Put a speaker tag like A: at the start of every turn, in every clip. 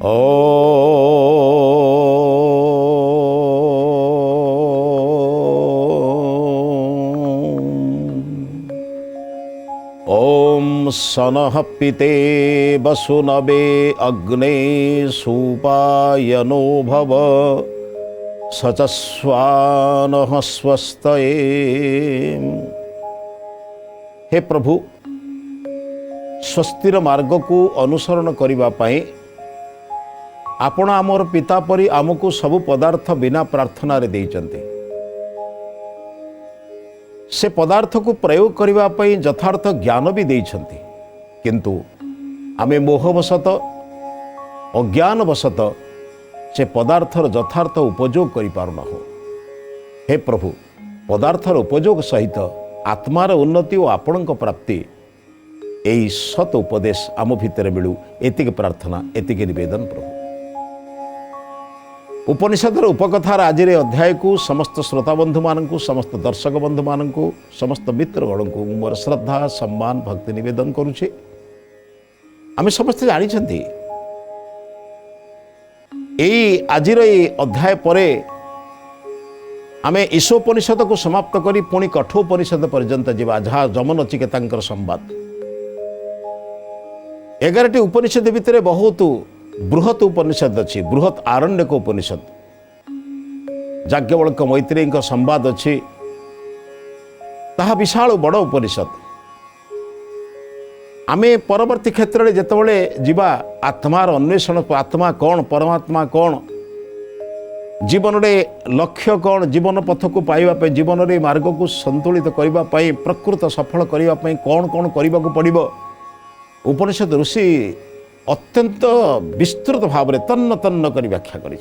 A: ॐ सनः पिते वसुनवे अग्ने सूपायनो भव सचस्वानः स्वस्तये। हे प्रभु, स्वस्तिर मार्ग को अनुसरण करने पाई आपण आमर पिता परी आमको सबु पदार्थ बिना प्रार्थना रे देइचंती। से पदार्थ को प्रयोग करने पाई यथार्थ ज्ञान भी देइचंती, किंतु आमे मोहवशत अज्ञानवशत से पदार्थर यथार्थ उपयोग करि पारुना हो। हे प्रभु, पदार्थर उपयोग सहित आत्मार उन्नति और आपणक प्राप्ति यही सत उपदेश आम भितर मिलू, एतिक प्रार्थना, एतिक निवेदन प्रभु। उपनिषदर उपकथार आज अध्याय को समस्त श्रोता बंधु मानक, समस्त दर्शक बंधु मानक, समस्त मित्रगण को मोर श्रद्धा सम्मान भक्ति निवेदन करुचे। आम समस्त जानी आज अध्याय पर आम ईशोपनिषद को समाप्त करी पुणी कठोपनिषद पर्यंत जीवा, जहाँ जम नचिकेता संवाद। 11टी उपनिषद भितर बहुत बृहत उपनिषद अच्छी, बृहत आरण्यक उपनिषद, याज्ञवल्क्य मैत्रेयी संवाद अच्छी, ताहा विशाल बड़ उपनिषद। आमे परवर्ती क्षेत्र में जितेबाला जीवा आत्मार अन्वेषण, आत्मा कौन, परमात्मा कौन, जीवन रे लक्ष्य कौन, जीवन पथ को पाइबा, जीवन रे मार्ग को संतुलित करने, प्रकृत सफल करने कौन कौन करने को पड़ो, उपनिषद ऋषि अत्यंत विस्तृत भाव में तन्न तन्न कर व्याख्या कर।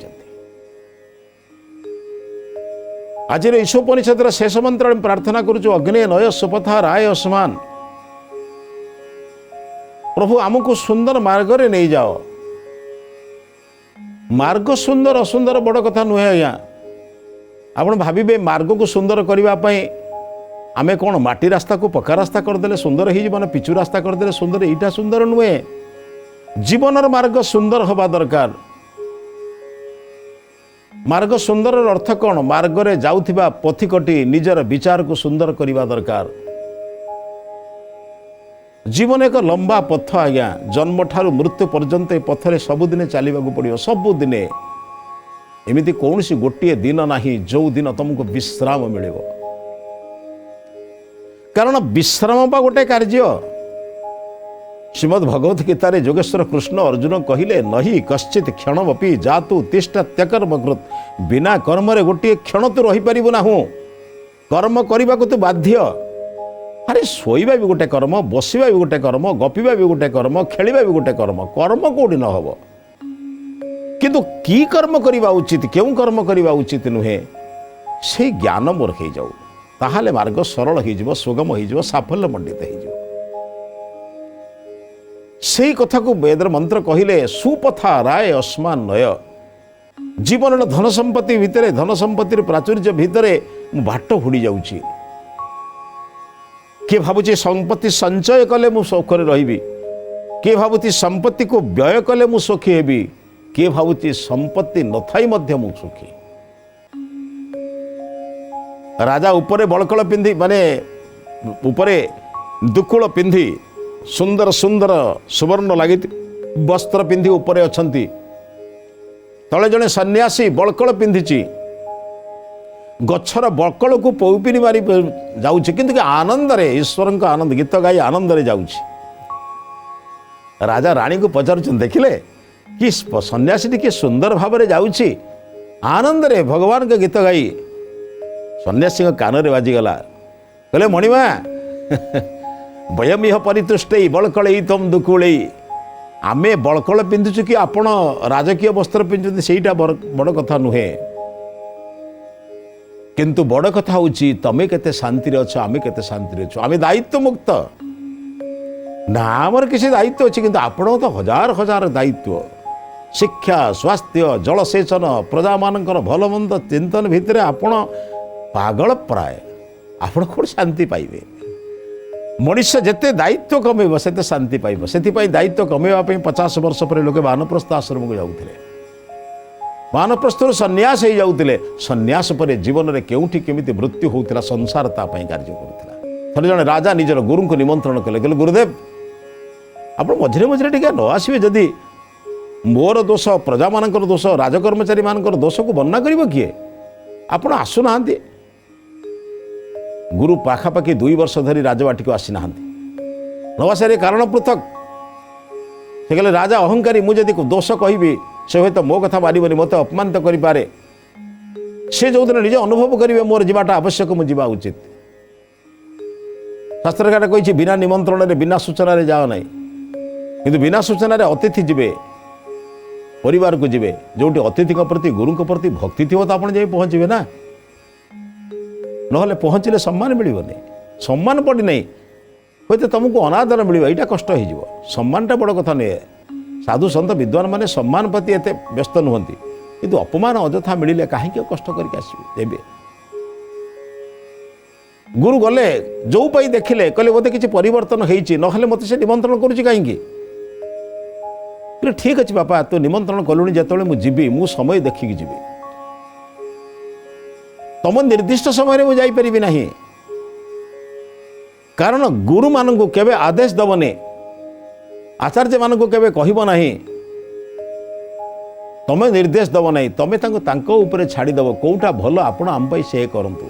A: आज ईशोपनिषद शेष मंत्र प्रार्थना करुचु, अग्ने नय सुपथा राय असमान। प्रभु आमको सुंदर मार्ग रे नहीं जाओ। मार्ग सुंदर असुंदर बड़ कथा नुहे आज्ञा। आप भावे मार्ग को सुंदर करने आमे कौन माटी रास्ता को पक्का रास्ता करदे सुंदर हो, मैंने पिचु रास्ता करदे सुंदर, यहीटा सुंदर नुहे। जीवनर मार्ग सुंदर हवा दरकार। मार्ग सुंदर अर्थ कौन? मार्ग रे जाउथिबा पथिकटी निजर विचार को सुंदर करने दरकार। जीवन एक लंबा पथ आज्ञा, जन्म ठारू मृत्यु पर्यंत पथरे सबुदिने चलवाक पड़ो। सबुदिने एमती कौन सी गोटे दिन नाही जो दिन तुमको विश्राम मिले, कारण विश्राम बा गोटे कार्य। श्रीमद् भगवत गीता रे जोगेश्वर कृष्ण अर्जुन कहिले, नहीं कश्चित क्षणमपि जातु तिष्ठ त्यकर्मकृत। बिना कर्म रे गोटे क्षण तू रही पारिबु ना। कर्म करने को तू बाध्य। अरे शोइबा भी गोटे कर्म, बसिबा भी गोटे कर्म, गपिबा भी गोटे कर्म, खेलिबा भी गोटे कर्म। कर्म कोडी न हबो, किंतु की कर्म करवा उचित, क्यों कर्म करवा उचित नुहे, से ज्ञान मोर हो जाऊ, ताहाले मार्ग सरल हो, सुगम हो, साफल्य मंडित हो। से कथा को वेदर मंत्र कहिले, सुपथा राय अस्मान नय। जीवन धन संपत्ति भितर, धन संपत्ति प्राचुर्य भितर बाट हुड़ी जाउची। किए भावुची संपत्ति संचय कले मु सुखरे रहिबी, किए भावुची संपत्ति को व्यय कले मु सुखी हेबी, किए भावुची संपत्ति नथाई मध्य मु सुखी। राजा उपरे बळकळ पिंधि, माने उपरे दुकुळ पिंधि, सुंदर सुंदर सुवर्ण लगी वस्त्र पिंधि उपरे अछंती, तले जने सन्यासी बळकळ पिंधिची, गछर बळकळ को पौपिनी मारी जाउछि, किंतु आनंद रे, ईश्वर का आनंद गीत गाई आनंद रे जाउछि। राजा रानी को पचारुछन, देखिले कि सन्यासी के सुंदर भाव रे जाउछि, आनंद रे भगवान के गीत गाई। सन्यासी कान रे बाजिगला, कहले मणिमा वयमिह परितुष्टै बळकळै तम दुकुळै। आमे बळकळ पिंधुछु कि आपण राजकीय वस्त्र पिंधुछन्ति, सेटा बड़ कथा नुहे, किंतु बड़ कथा होची तमे केते शांति रे अछ, आमे केते शांति रे अछ। आमे दायित्व मुक्त ना, आमर किसी दायित्व अछि, किंतु आपण तो हजार हजार दायित्व। शिक्षा, स्वास्थ्य, जलसेचन, प्रजा मानकर भल मंद चिंतन भितर आपण पागल प्राय। आपण कोन शांति पाइबे? मनुष्य जिते दायित्व कमेब से शांति पाइब से दायित्व कमेवाई 50 वर्ष पर लोके वानप्रस्थ आश्रम को जाऊे वानप्रस्थर सन्यास हो जाते सन्यास पर जीवन में केउठी केमिति मृत्यु होता संसार तापाई कार्य करुला थे जड़े राजा निजर गुरु को निमंत्रण कले कहले गुरुदेव आप मझे मझे टे न आसवे जदि मोर दोष प्रजा मान दोष राजकर्मचारी मान दोष को वर्णना कर किए आपण आसुना गुरु पाखापाखि 2 वर्ष धरी राजबाटी को आसी ना नवासारे कारण पृथक से कहले राजा अहंकारी मुझे दोष कहि से हूँ मो कथा मानवनी मत अपमानित करे से जो दिन निजे अनुभव करेंगे मोर जीवाटा आवश्यक मुझे उचित शास्त्रकार कही बिना निमंत्रण में बिना सूचना जाओ ना कि बिना सूचना अतिथि जीवे परिवार को जीवे जो अतिथि प्रति गुरु प्रति भक्ति थी तो आप पहुँचे ना ना पहुँचले सम्मान मिलनी सम्मान पड़ी नहीं हूँ तो तुमको अनादर मिल यहाँ कष्ट हो सम्मानटा बड़ कथा नहीं साधु सन्त विद्वान माने सम्मान प्रति एत व्यस्त नुहति किंतु अपमान अजथा मिले कहीं कष्ट करके आसबे गुरु गले जो पाई देखिले कहले बोधे किसी परिवर्तन होती ना मत से निमंत्रण करुच्ची कहीं ठीक अच्छे बापा तो निमंत्रण कलुणी जिते मुझी मु समय देखिकी जी तुम निर्दिष्ट समय में मुझे ना कारण गुरु मान को केवे आदेश दबने आचार्य मान को केवे कहब ना तमें निर्देश दब ना तमें ऊपर छाड़ीदब कौटा भल आपण आम से करतु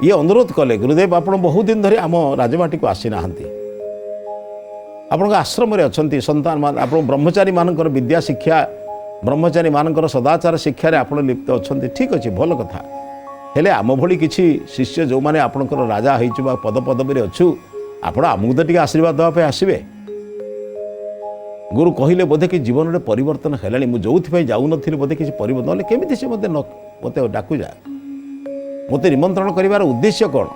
A: ये अनुरोध कले गुरुदेव आप बहुत दिन धरी आम राजबाटी को आसी ना आपण आश्रम अच्छा सन्तान आप ब्रह्मचारी मानकर विद्या शिक्षा ब्रह्मचारी मानकर सदाचार शिक्षार आप लिप्त अच्छा ठीक अच्छे भल कथा हेले आम भली किसी शिष्य जो मैंने आपणकर राजा हो पद पदवी अच्छु आपण आमको तो टे आशीर्वाद देवाई आसबे गुरु कहले बोधे कि जीवन में परिवर्तन है मुझे जाऊन बोधे किसी परिवर्तन केमी से मत मत डाकू जा मत निमंत्रण कर उद्देश्य कौन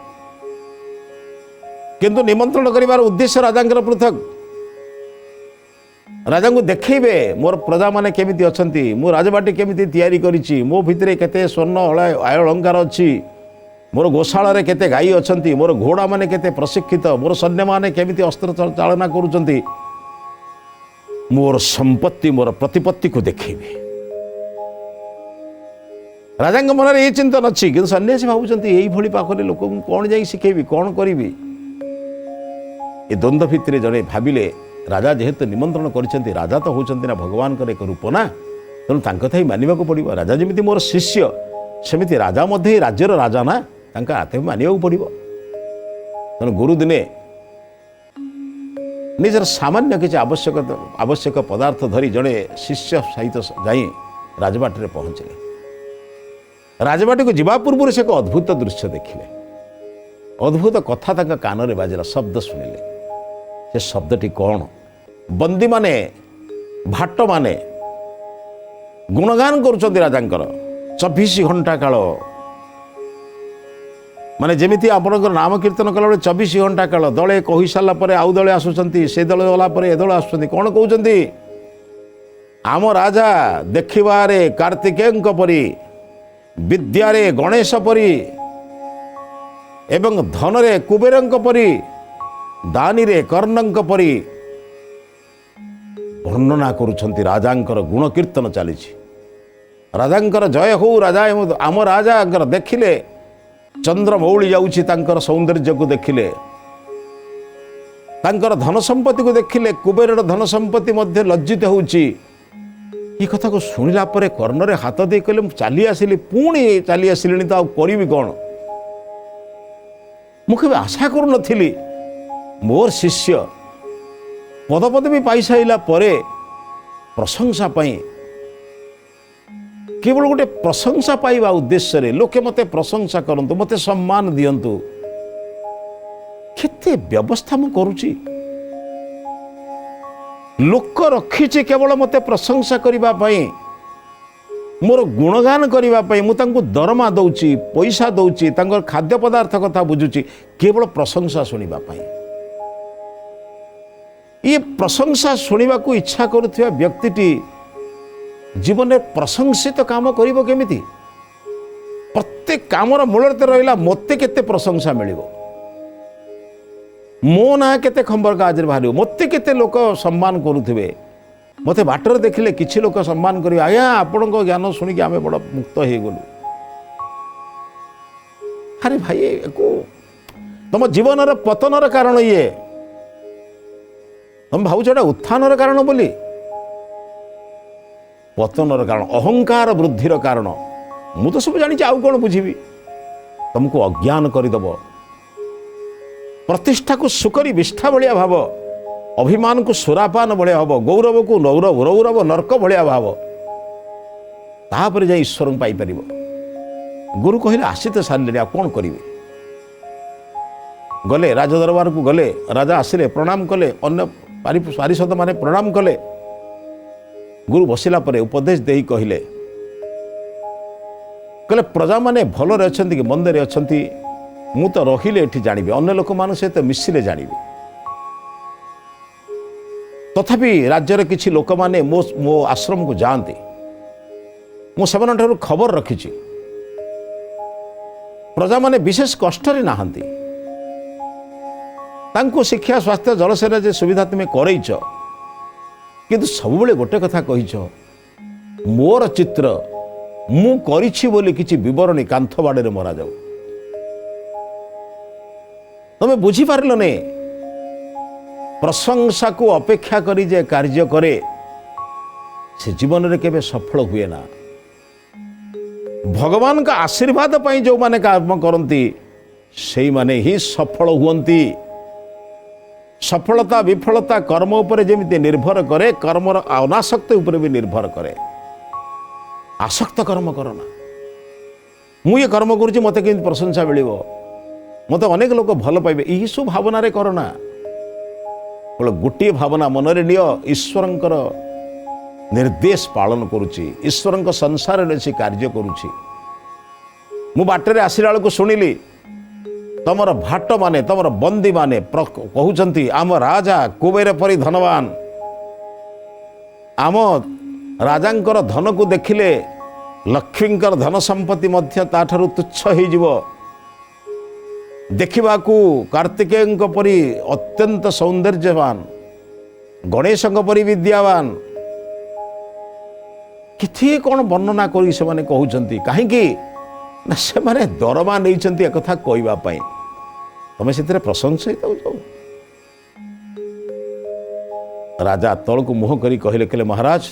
A: किंतु निमंत्रण कर उद्देश्य राजा पृथक राजा को देखेबे मोर प्रजा माने केमिति अछंती मो राजबाटी केमिति तैयारी करिछि मो भितरे केते स्वर्ण आय अलंकार अछि मोर गोशाला रे केते गाई अछंती मोर घोड़ा माने केते प्रशिक्षित मोर सैन्य माने केमिति अस्त्र चालना करूचंती मोर संपत्ति मोर प्रतिपत्ति को देखेबे राजा मन में ये चिंतन अच्छी कि सन्यासी भावुंट यही पाखरे लोक कौन जा शिखेबी कौन करी ये द्वंद्व भितर जड़े भाविले राजा जेहेतु निमंत्रण कर राजा तो होती ना भगवान एक रूप ना तेणु कथा ही मानवा पड़ो राजा जमी मोर शिष्य सेमती राजा मध्य राज्यर राजा ना हाथ मानवा पड़ो तेणु गुरु दिने निजर सामान्य किसी आवश्यक पदार्थ धरी जड़े शिष्य सहित जाई राजबाटी पहुँचले राजबाटी को जीवा पूर्व से एक अद्भुत दृश्य देखिले अद्भुत कथा कान में बाजिला शब्द शुणिले से शब्दटी कौन बंदी माने भाट माने गुणगान करुछंती राजांकर 24 घंटा काल माने जेमिति आपणकर नाम कीर्तन कला 24 घंटा काल दले कही सारा पर आउ दले आसुचंती से दल गला पर ए दल आसुचंती कौन कहउचंती आम राजा देखिबारे कार्तिकेयंक परी विद्यारे गणेश परी एवं धनरे कुबेरंक परी दानी रे कर्णंक परी वर्णना करुछंती राजांकर गुण कीर्तन चली राजांकर जय हो राजा आम राजा देखिले चंद्र मौली जाउछि तांकर सौंदर्य को देखिले तांकर धन संपत्ति को देखिले कुबेर धन संपत्ति मध्य लज्जित होउछि ये कथा को शुणिला परे कर्णरे हाथ दे कहले चली आसिली पुणी चली आसिली तो करी कौन मुझे आशा करू नथिली मोर शिष्य पदपदवी पाई साइला परे प्रशंसा पाई केवल गोटे प्रशंसा पाइबा उद्देश्य रे लोके मते प्रशंसा करंतु मते सम्मान दियंतु केते व्यवस्था मु करूची लोक रखीचे केवल मते प्रशंसा करिबा पाई मोर गुणगान करिबा पाई मु तांको दरमा दउची पैसा दउची तांकर खाद्य पदार्थ कथा बुझुची केवल प्रशंसा सुनिबा पाई ये प्रशंसा सुनिबा को इच्छा करुथिबा व्यक्तिटी जीवन में प्रशंसित काम करिबो केमिति प्रत्येक कामर मूलते रहिला मते केते प्रशंसा मिलिबो मो ना केते खबर कागज बाहर मत केते लोक सम्मान करुवे मत बाटर देखिले किसी लोक सम्मान करेंगे आज्ञा आपण ज्ञान शुणिक आम बड़ मुक्त हो गलु। अरे भाई को तुम जीवन पतनर कारण ये तुम भावुच उत्थानर कारण बोली पतनर कारण अहंकार वृद्धिर कारण मु तो सब जानी आउ कौन बुझी तुमको अज्ञान करदेव प्रतिष्ठा को सुकरी विष्ठा भाया भाव अभिमान को सुरापान भाया भाव गौरव को रौरव नर्क भाया भाव तापर जा ईश्वर पाइपर। गुरु कहले आसी तो सारे आ कौन करेंगे गले राज दरबार को गले राजा आसिले प्रणाम कले अन्य पारिषद माने प्रणाम कले। गुरु बसिला परे उपदेश देई कहले कहले प्रजा माने भलरे अछंती कि मंदरे अछंती मु तो रहिले एठी जानिबे अन्य लोक मान सहित मिसिले जानिबे। तथापि राज्यर किछि लोक माने मो आश्रम को जाते मु सेमान ठारू खबर रखिछि प्रजा माने विशेष कष्ट रे नाहंती तांको शिक्षा स्वास्थ्य जलसेना जे सुविधा तुम करैछ किंतु सब बेले गोटे कथा कहिछ मोर चित्र मु करिछि बोली किछि विवरणी कांथ बाड़े मरा जाऊ तमे बुझी पारल ने प्रशंसा को अपेक्षा करी जे कार्य करे से जीवन रे केबे सफल हुए ना। भगवान का आशीर्वाद पाई जो माने काम करती से माने ही सफल हुअंती। सफलता विफलता कर्म उपरे जेमिति निर्भर करे कर्मर अनासक्त उपरे भी निर्भर करे। आसक्त कर्म करना मु ये कर्म करुँच मत के प्रशंसा मिल मत अनेक लोक भल पाइबे यही सब भावना रे करना गोटे भावना मनरे निय ईश्वरंकर निर्देश पालन करुच्ची ईश्वरंक संसार रे से कार्य करुच्ची। मु बाटरे आसिला बेलू शुणिली तमर भाट माने तमर बंदी माने कहउचंती आम राजा कुबेर परी धनवान आम राजांकर धन को देखिले लक्ष्मींकर धन संपत्ति मध्य ताठारु तुच्छ हो जिवो। देखिबाकू कार्तिकेयଙ୍କ परी अत्यंत सौंदर्यवान गणेशଙ୍କ परी विद्यावान किथि कौन वर्णना करी से माने कहउचंती काहेकि ना से माने दरमा नैचंती एक कथा कहबा पई तमे सेतिरे प्रशंसित हो। राजा तल को मुह करी कहले कहले महाराज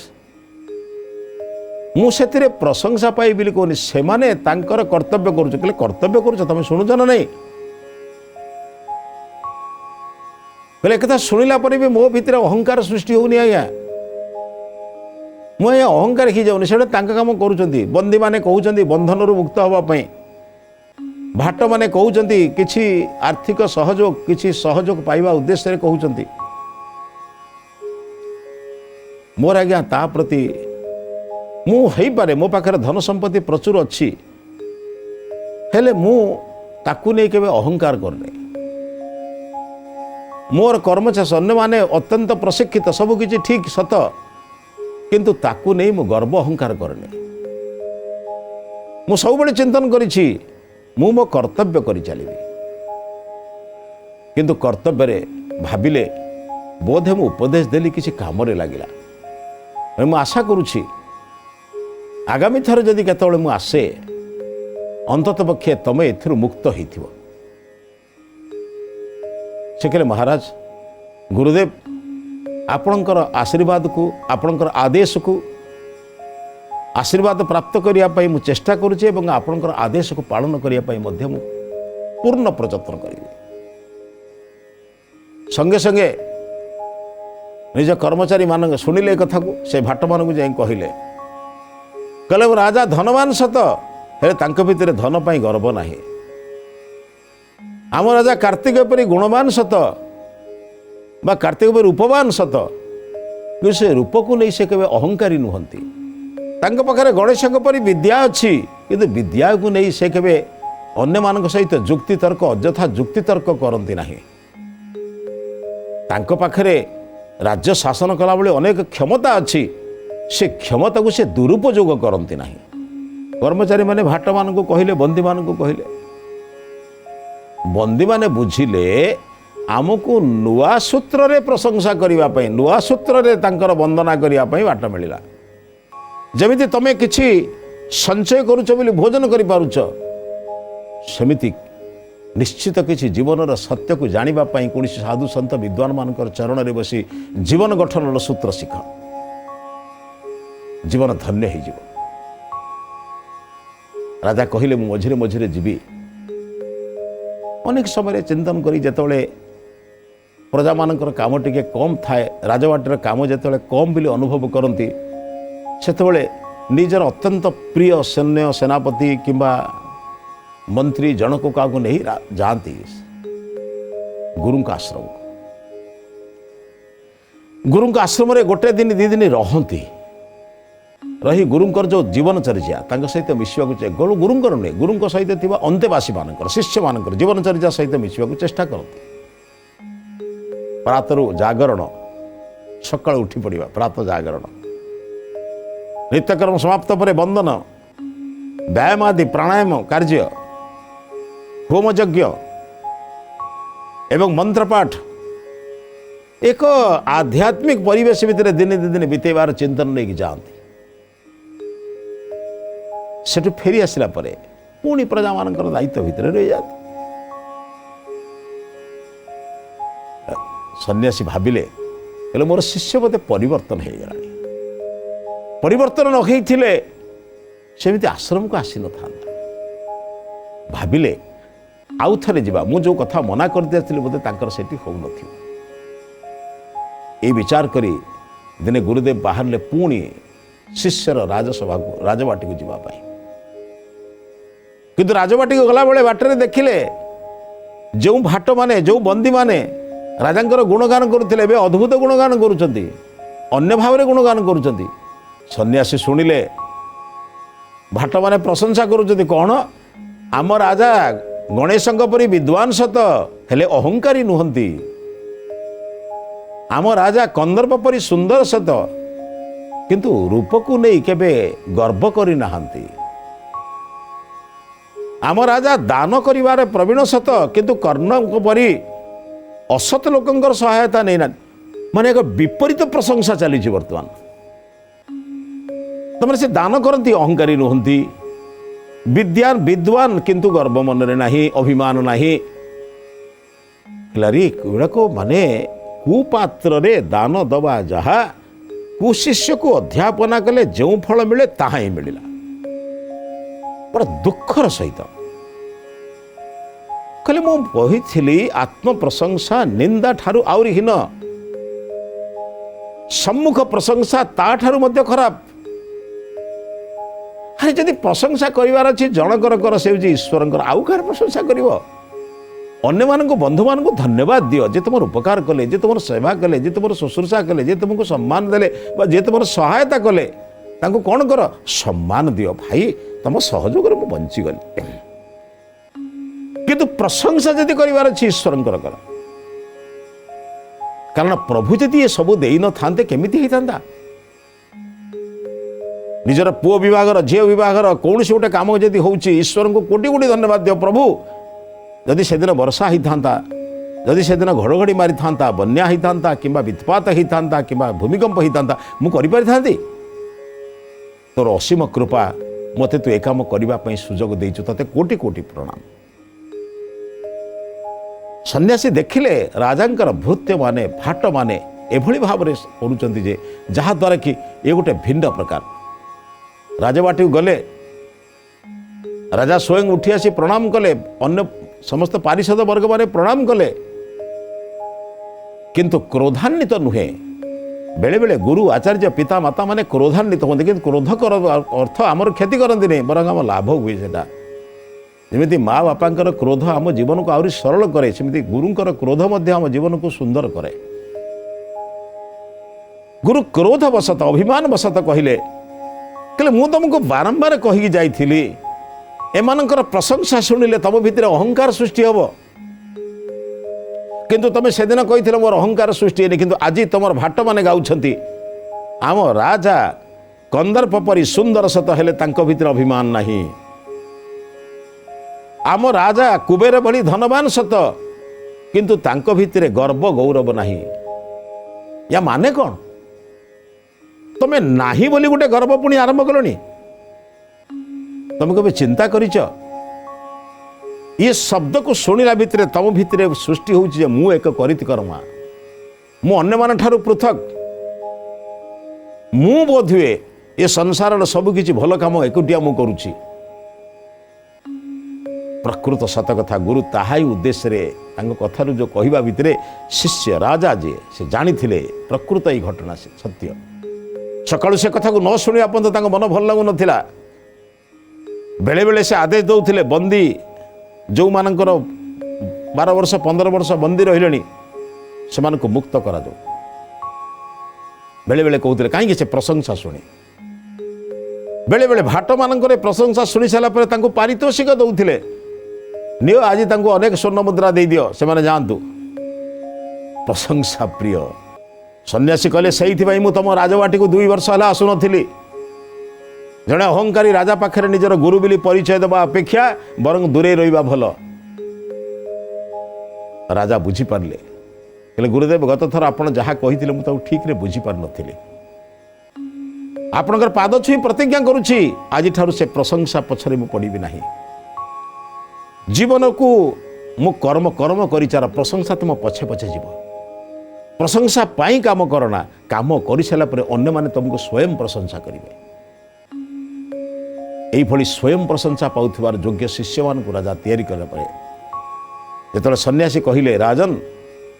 A: मु सेतिरे प्रशंसा पाई बिली कोनी से माने तांकर कर्तव्य करूछ कहले कर्तव्य करूछ तमे सुनुछ ना नहीं कहले एक कथा सुनिला पर भी मो भितर अहंकार सृष्टि होनी आज्ञा मुझे अहंकार ही जाऊनी से काम करुँच बंदी माने कहउचंती बंधन मुक्त हवा पाई भाट माने कहउचंती किछि आर्थिक सहयोग किछि सहयोग पाइबा उद्देश्य कहउचंती मोर आज्ञा ता प्रति मु हेई पारे मो पाखरे धन संपत्ति प्रचुर अच्छी हेले मु ताकू नहीं केबे अहंकार करने मोर कर्मचारी अन्य माने अत्यंत प्रशिक्षित सब किछि ठीक सत किंतु ताकू नहीं मु गर्व अहंकार करने मु सब बड़े चिंतन करिछि मु मो कर्तव्य करि चलिबी किंतु कर्तव्य रे भाबिले बोधे मु उपदेश देली किछि काम रे लागिला मु आशा करुछि आगामी थर जदि केतବେଳେ मु आसे अंतत पक्षे तमे एथिरु मुक्त होइथिबो। से कहले महाराज गुरुदेव आपणकर आशीर्वाद को आपणकर आदेश को आशीर्वाद प्राप्त करिया पई मु चेष्टा करुछि एवं आपणकर आदेश को पालन करिया पई मध्य मु पूर्ण प्रयत्न करिबी। संगे संगे निज कर्मचारी मान शुणिले कथा को से भाट मान को जाई कहले कहले राजा धनवान सत हेले तांको भितरे धन पाई गर्व नाही आम राजा कार्तिक परी गुणवान सत बा कार्तिक परी रूपवान सत कि से रूप को नहीं से केबे अहंकारी नुहंती तांको पाखरे गणेश परी विद्या अच्छी किंतु विद्या को नहीं से केबे अन्य मान सहित जुक्ति तर्क अଯଥା जुक्ति तर्क करती नाही तांको पाखरे राज्य शासन कला बेले अनेक क्षमता अच्छी से क्षमता को से दुरुपयोग करती नाही। कर्मचारी माने भाट मान को कहले बंदी मान को कहले बंदी माने बुझिले आमको नुआ सूत्र रे प्रशंसा करने नुआ सूत्र रे तांकर वंदना करने बाट मिलला। जमिति तमे किछि संचय करुच बोली भोजन करि पारुच सेमिति निश्चित किछि जीवन सत्य को जानिबा पई कोनोसी साधु संत विद्वान मानकर चरण रे बसी जीवन गठन सूत्र शिख जीवन धन्य हो जीव। राजा कहले मु मझिरे मझिरे जीवी अनेक समय चिंतन करी जेतबेले प्रजा मानकर काम टिके कम थाए राजबाटर काम जेतबेले कम बोली अनुभव करती सेतबेले निजर अत्यंत प्रिय सैन्य सेनापति किंबा मंत्री जनक क्या नहीं जाती गुरु आश्रम गुरु आश्रम रे गोटे दिन दी दिन रहती रही गुरुंकर जो जीवन चर्चा सहित मिसवाक चाहिए गुरुंकर नुहे गुरु सहित थी अंतेवासी मान शिष्य मान जीवन चर्चा सहित मिसवाक चेष्टा करते। प्रातरु जागरण सकाळ उठी पड़ा प्रातः जागरण नित्यकर्म समाप्त पर बंदन व्यायाम आदि प्राणायाम कार्य होम यज्ञ एवं मंत्रपाठ एक आध्यात्मिक परिवेश भितर दिन दी दिन बीतेबार चिंतन नहीं जाती सेठू फेरी आसला परे पुणी प्रजा मान दायित्व भितर रही जाती। सन्यासी भाविले कहले मोर शिष्य बोधे परिवर्तन हो गला परिवर्तन न होइथिले सेमिति आश्रम को आसी न था भाविले आउ थरे जिबा मु जो कथा मना कर दिया बोधे तांकर सेठी हो नथियो ए विचार करी दिने गुरुदेव बाहरले पुणी शिष्यर राजसभा को राजबाटी को जीवा पाई किंतु राजबाटी को गला बेले बाटरे देखिले जो भाट माने जो बंदी माने राजांकर गुणगान करुଥିଲେ ଏବେ अद्भुत गुणगान करुଛନ୍ତି अन्य भाव गुणगान करुଛନ୍ତି। सन्यासी शुणिले भाट माने प्रशंसा करुଛନ୍ତି कौन आम राजा गणेशଙ୍କ परी विद्वान सत हेले अहंकारी नुहंती आम राजा कंदर्प परी सुंदर सत किंतु रूप को नहीं केबे गर्व करी नाहंती आम राजा दान करिवारे प्रवीण सत किंतु कर्ण परी असत लोकंकर सहायता नहीं ना माने एक विपरीत प्रशंसा चली वर्तमान तमने से दान करती अहंकारी नुहंती विद्वान किंतु गर्व मन रे नाही अभिमान नाही गुड़ाक माने कुपात्र रे दान दबा जहा कुशिष्य को अध्यापना कले जो फल मिले ताहा ही मिला पर दुखर सहित कहले मु कही आत्म प्रशंसा निंदा ठारू आउरी हीन सम्मुख प्रशंसा ता ठारू मध्य खराब। अरे जदि प्रशंसा करिवार अछि जनकर कर से ईश्वरंकर आउ कार प्रशंसा करिवो अन्य मानक बंधु मानक धन्यवाद दियो जे तुम उपकार कले जे तुम सेवा कले जे तुम शुश्रूषा कले जे तुमको सम्मान देले जे तुम सहायता कले तांको कौन कर सम्मान दियो भाई तुम सहयोग मु बंची गली किंतु प्रशंसा जदि करिवार अछि ईश्वरंकर कर कारण प्रभु जदि ये सब देई न थांते केमिति ही थांता निजर पुओ विभागर झील विभागर कौन से गोटे काम जदि होउछि ईश्वर को कोटि कोटि धन्यवाद दियो प्रभु जदि से दिन वर्षा ही थांता जदि से दिन घड़घड़ी मारी थांता बन्या ही थांता किंबा वित्पात ही थांता किंबा भूमिकंप ही थांता मु करि पारि थांती तोर असीम कृपा मते तू ए काम करबा पई सुजोग देइछु तते कोटि कोटि प्रणाम। सन्यासी देखिले राजांकर भृत्य माने भाट माने एभली भाव रे करूचंती जे जहा द्वारा कि ये गोटे भिन्न प्रकार राजबाटी गले राजा स्वयं उठी आसी प्रणाम कले अन्य समस्त पारिषद वर्ग माने प्रणाम कले किंतु क्रोधान्वित नुहे बेले बेले गुरु आचार्य पिता माता माने क्रोधान्वित होते कि क्रोध कर अर्थ आमर क्षति करती नहीं बर आम लाभ हुए सेटा जमी माँ बापांकर क्रोध आम जीवन को आहरी सरल करे सेमती गुरुंकर क्रोध मध्य आम जीवन को सुंदर करे। गुरु क्रोध बसत अभिमान बसत कहले कहले मु तुमको बारंबार कही जाइथिली एमानकर प्रशंसा शुणिले तम भितर अहंकार सृष्टि हब किंतु तमे सेदिन कही मोर अहंकार सृष्टि है किंतु आज तुम भाट माने गाउछंती आम राजा कंदर्प परी सुंदर सत हेले तांको भितर अभिमान नहीं आम राजा कुबेर भली धनवान सत किंतु तांको भितरे गर्व गौरव नाही। या माने कौन? तमें नाही बोली गोटे गर्व पुणी आरंभ कलोनी। तुम कभी चिंता करिच ये शब्द को शुणिला भितरे तम भितरे सृष्टि होउछि जे मु एक करित कर्मा, मु अन्य मान ठारू पृथक, मु बोध हुए ये संसार सब किछि भल काम एकुटिया मु करूछि। प्रकृत सत कथा गुरु ताहाई उद्देश्य रे तांको कथारु जो कहिबा भितरे शिष्य राजा जे से जानी थिले प्रकृत ई घटना से सत्य। सकाळु से कथा को न शुणिया पर्यंत तांको मन भल लागु नथिला। बेले बेले से आदेश दौथिले बंदी जो मानकर 12 वर्ष 15 वर्ष बंदी रहिलेनी सेमानकु मुक्त करा दो। बेले बेले कहते कहीं से प्रशंसा शुणी, बेले बेले भाट मानकर प्रशंसा शुणी सारा पर पारितोषिक दौथिले, नियो आज तांको अनेक स्वर्ण मुद्रा दे दियो से माने जानतु। प्रशंसा प्रिय सन्यासी कहले से मु तुम राजवाटी को 2 वर्ष है आसु नथिली। जड़े अहंकारी राजा पाखे निजर गुरु बोली परिचय देवा अपेक्षा बरं दूरे रहिबा भल। राजा बुझी पारले कहले गुरुदेव गत थर आपण जहाँ कही मुझे ठीक रे बुझी पार नथिली। आपणकर पाद छुई प्रतिज्ञा करुछि आज ठारू से प्रशंसा पछरे मु पड़िबि नाही। जीवन को मु कर्म कर्म करिचार प्रशंसा तुम पछे पछे जीव। प्रशंसा पाई काम करना, काम कर सारा पर अन्य माने तुमको स्वयं प्रशंसा करेंगे। यही स्वयं प्रशंसा पाउथिबार योग्य शिष्य मान को राजा तैयारी कला परे जेतले सन्यासी कहिले राजन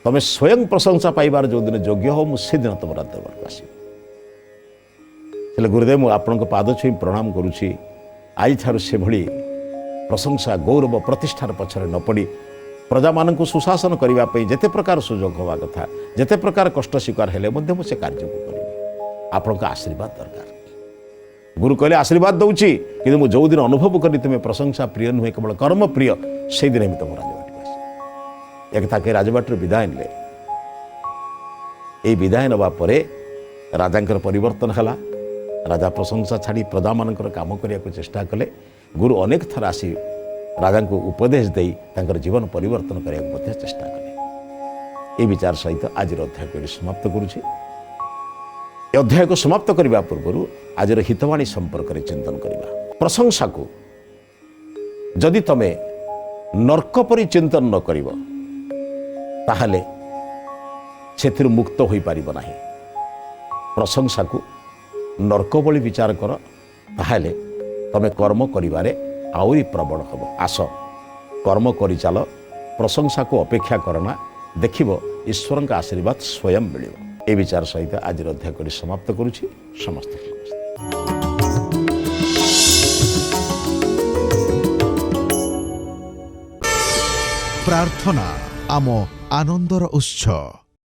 A: तमे स्वयं प्रशंसा पाइबार जो दिन योग्य हो मुझे दिन तुम दरबार को आसी। गुरुदेव मु आपनको पाद छुई प्रणाम करुछि। आज ठारू से भली प्रशंसा गौरव प्रतिष्ठार पछरे न पड़ी प्रजा मानक सुशासन करने जेते प्रकार सुजोग हवा कथा जेते प्रकार कष्ट स्वीकार हेले मध्य मुझे कार्य को करी। आपनका आशीर्वाद दरकार। गुरु कहले आशीर्वाद दौची कि मुझे जो दिन अनुभव करी तुम्हें प्रशंसा प्रिय नुहे केवल कर्म प्रिय से दिन ही तुम राजबाटी आस। एक था के राजबाटी विदाय ने ये विदाय नवा परे राजांकर परिवर्तन हला। राजा प्रशंसा छाड़ी प्रजा मानकर काम करने को चेष्टा कले। गुरु अनेक थर आसी राजा को उपदेश दे जीवन परिवर्तन करने को चेष्टा कले। ये विचार सहित आज अध्याय को समाप्त करुछि। अध्याय को समाप्त करने पूर्व आज हितवाणी संपर्क में चिंतन करवा। प्रशंसा को जदि तमे नर्क परि चिंतन न करिव ताहले सेथिरु मुक्त होई पारिब नाही। प्रशंसा को नर्क बली विचार कर ताहले तमे कर्म करिबारे आउरी प्रबल हब। आस कर्म करि चाल, प्रशंसा को अपेक्षा करना, देखिब ईश्वर का आशीर्वाद स्वयं मिलिब। ए विचार सहित आज अध्याय को समाप्त करुछि। समस्त
B: प्रार्थना आम आनंदर उत्स।